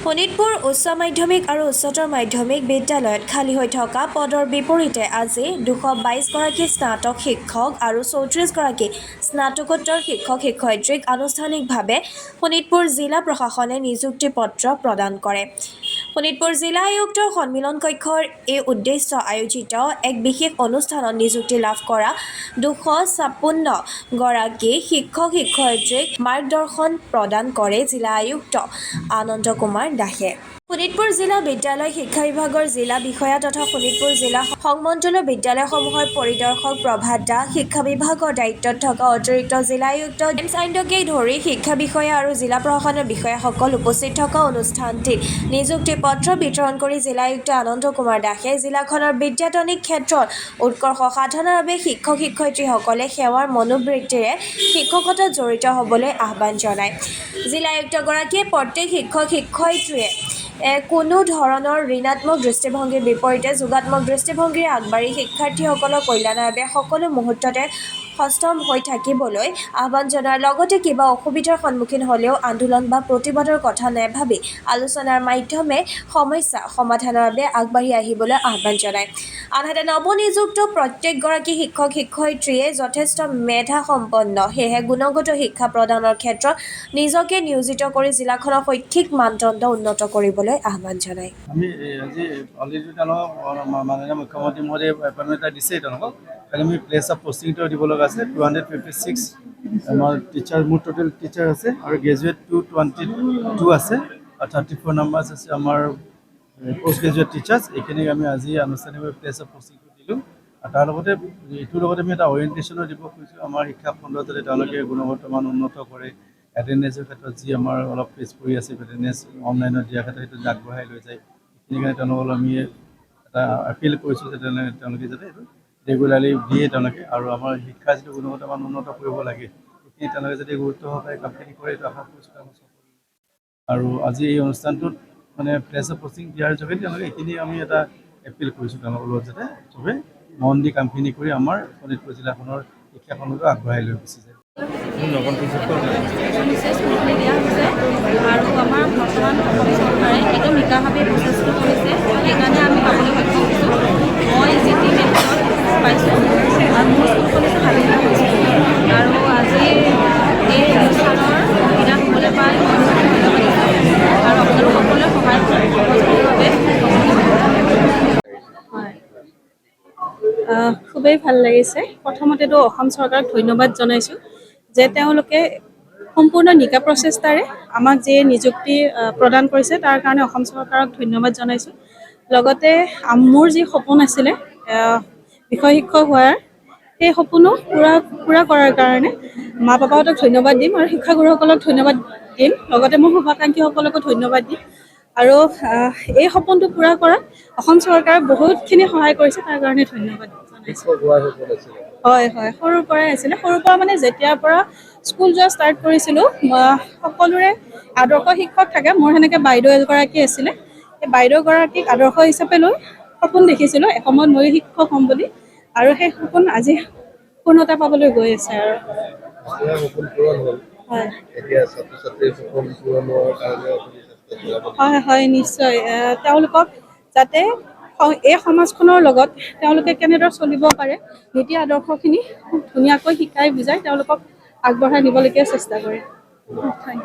শোণিতপুৰ উচ্চ মাধ্যমিক আৰু উচ্চতৰ মাধ্যমিক বিদ্যালয়ত খালী হৈ থকা পদৰ বিপৰীতে আজি 222গৰাকী স্নাতক শিক্ষক আৰু 34গৰাকী স্নাতকোত্তৰ শিক্ষক-শিক্ষয়িত্ৰীক আনুষ্ঠানিকভাৱে শোণিতপুৰ জিলা প্ৰশাসনে নিযুক্তি পত্ৰ প্ৰদান কৰে। শোণিতপুৰ জিলা আয়ুক্তৰ সন্মিলন কক্ষৰ এই উদ্দেশ্য আয়োজিত এক বিশেষ অনুষ্ঠানত নিযুক্তি লাভ কৰা 256গৰাকী শিক্ষক-শিক্ষয়িত্ৰীক মাৰ্গদৰ্শন প্ৰদান কৰে জিলা আয়ুক্ত আনন্দ কুমাৰ দাসে। শোণিতপুৰ জিলা বিদ্যালয় শিক্ষা বিভাগৰ জিলা বিষয়া তথা শোণিতপুৰ জিলা সংমণ্ডলৰ বিদ্যালয়সমূহৰ পৰিদৰ্শক প্ৰভাত দাস, শিক্ষা বিভাগৰ দায়িত্বত থকা অতিৰিক্ত জিলা আয়ুক্ত জেমছ আইণ্ডকে ধৰি শিক্ষা বিষয়া আৰু জিলা প্ৰশাসনৰ বিষয়াসকল উপস্থিত থকা অনুষ্ঠানটিত নিযুক্তি পত্ৰ বিতৰণ কৰি জিলা আয়ুক্ত আনন্দ কুমাৰ দাসে জিলাখনৰ বিদ্যায়তনিক ক্ষেত্ৰত উৎকৰ্ষ সাধনৰ বাবে শিক্ষক-শিক্ষয়িত্ৰীসকলে সেৱাৰ মনোবৃত্তিৰে শিক্ষকতাত জড়িত হ'বলৈ আহ্বান জনায়। জিলা আয়ুক্তগৰাকীয়ে প্ৰত্যেক শিক্ষক-শিক্ষয়িত্ৰীয়ে কোনো ধৰণৰ ঋণাত্মক দৃষ্টিভংগীৰ বিপৰীতে যোগাত্মক দৃষ্টিভংগীৰে আগবাঢ়ি শিক্ষাৰ্থীসকলৰ কল্যাণৰ বাবে সকলো মুহূৰ্ততে সষ্টম হৈ থাকিবলৈ আহ্বান জনোৱাৰ লগতে কিবা অসুবিধাৰ সন্মুখীন হ'লেও আন্দোলন বা প্ৰতিবাদৰ কথা নাভাবি আলোচনাৰ মাধ্যমে সমস্যা সমাধানৰ বাবে আগবাঢ়ি আহিবলৈ আহ্বান জনায়। আনহাতে নৱনিযুক্ত প্ৰত্যেকগৰাকী শিক্ষক-শিক্ষয়িত্ৰীয়ে যথেষ্ট মেধাসম্পন্ন, সেয়েহে গুণগত শিক্ষা প্ৰদানৰ ক্ষেত্ৰত নিজকে নিয়োজিত কৰি জিলাখনৰ শৈক্ষিক মানদণ্ড উন্নত কৰিবলৈ আহ্বান জনায়। আমি আজি অলৰেডি মাননীয় মুখ্যমন্ত্ৰী মহোদয়ে এপইণ্টমেণ্ট এটা দিছে তেওঁলোকক। খালি আমি প্লেচ অফ পষ্টিংটো দিব লগা আছে। 256 আমাৰ টিচাৰ, মোৰ টোটেল টিচাৰ আছে আৰু গ্ৰেজুৱেট 222 আছে আৰু 34 নাম্বাৰ্ছ আছে আমাৰ পষ্ট গ্ৰেজুৱেট টিচাৰ্ছ। এইখিনিক আমি আজি আনুষ্ঠানিকভাৱে প্লেচ অফ পষ্টিংটো দিলোঁ আৰু তাৰ লগতে এইটোৰ লগতে আমি এটা অৰিয়েণ্টেশ্যনো দিব খুজিছোঁ আমাৰ শিক্ষা খণ্ডত যাতে তেওঁলোকে গুণগত মান উন্নত কৰে। এটেণ্ডেঞ্চৰ ক্ষেত্ৰত যি আমাৰ অলপ পিছ পৰি আছে, এটেণ্ডেঞ্চ অনলাইনত দিয়াৰ ক্ষেত্ৰত সেইটো আগবঢ়াই লৈ যায়। সেইখিনি কাৰণে তেওঁলোকক আমি এটা আপিল কৰিছোঁ যে তেওঁলোকে যাতে এইটো ৰেগুলাৰলি দিয়ে তেওঁলোকে আৰু আমাৰ শিক্ষা যিটো গুণগত মান উন্নত কৰিব লাগে সেইখিনি তেওঁলোকে যদি গুৰুত্ব সহকাৰে কামখিনি কৰে এইটো আশা কৰিছোঁ তেওঁলোকে। আৰু আজি এই অনুষ্ঠানটোত মানে প্লেচ অফ পষ্টিং দিয়াৰ যোগেদি তেওঁলোকে এইখিনি আমি এটা এপিল কৰিছোঁ তেওঁলোকৰ লগত যাতে চবেই মন দি কামখিনি কৰি আমাৰ শোণিতপুৰ জিলাখনৰ শিক্ষাখণ্ডটো আগবঢ়াই লৈ গুচি যায়। আৰু আমাৰ বৰ্তমান অসম চৰকাৰে একদম নিকাভাৱে প্ৰচেছটো কৰিছে, সেইকাৰণে আমি পাবলৈ সক্ষম হৈছোঁ। মই যিটি মেট্ৰিকত পাইছোঁ আৰু মোৰ স্কুলখনে ভালেই হৈছোঁ আৰু আজি এই অনুষ্ঠানৰ সুবিধা হ'বলৈ পাই আৰু আপোনালোকসকলে সহায় সহযোগীভাৱে খুবেই ভাল লাগিছে। প্ৰথমতেতো অসম চৰকাৰক ধন্যবাদ জনাইছোঁ যে তেওঁলোকে সম্পূৰ্ণ নিকা প্ৰচেষ্টাৰে আমাক যি নিযুক্তি প্ৰদান কৰিছে তাৰ কাৰণে অসম চৰকাৰক ধন্যবাদ জনাইছোঁ। লগতে মোৰ যি সপোন আছিলে বিষয় শিক্ষক হোৱাৰ, সেই সপোনো পূৰা কৰাৰ কাৰণে মা পাপাহঁতক ধন্যবাদ দিম আৰু শিক্ষাগুৰুসকলক ধন্যবাদ দিম। লগতে মোৰ শুভাকাংক্ষীসকলকো ধন্যবাদ দিম আৰু এই সপোনটো পূৰা কৰাত অসম চৰকাৰে বহুতখিনি সহায় কৰিছে, তাৰ কাৰণে ধন্যবাদ জনাইছোঁ। হয়, সৰুৰ পৰাই আছিলে। সৰুৰ পৰা মানে যেতিয়াৰ পৰা স্কুল যোৱা ষ্টাৰ্ট কৰিছিলোঁ, সকলোৰে আদৰ্শ শিক্ষক থাকে। মোৰ সেনেকৈ বাইদেউ এগৰাকী আছিলে, সেই বাইদেউগৰাকীক আদৰ্শ হিচাপে লৈ সপোন দেখিছিলোঁ এসময়ত ময়ো শিক্ষক হ'ম বুলি আৰু সেই সপোন আজি পূৰ্ণতা পাবলৈ গৈ আছে। আৰু হয় নিশ্চয় তেওঁলোকক যাতে এই সমাজখনৰ লগত তেওঁলোকে কেনেদৰে চলিব পাৰে নীতি আদৰ্শখিনি খুব ধুনীয়াকৈ শিকাই বুজাই তেওঁলোকক আগবঢ়াই নিবলৈকে চেষ্টা কৰে। ধন্যবাদ।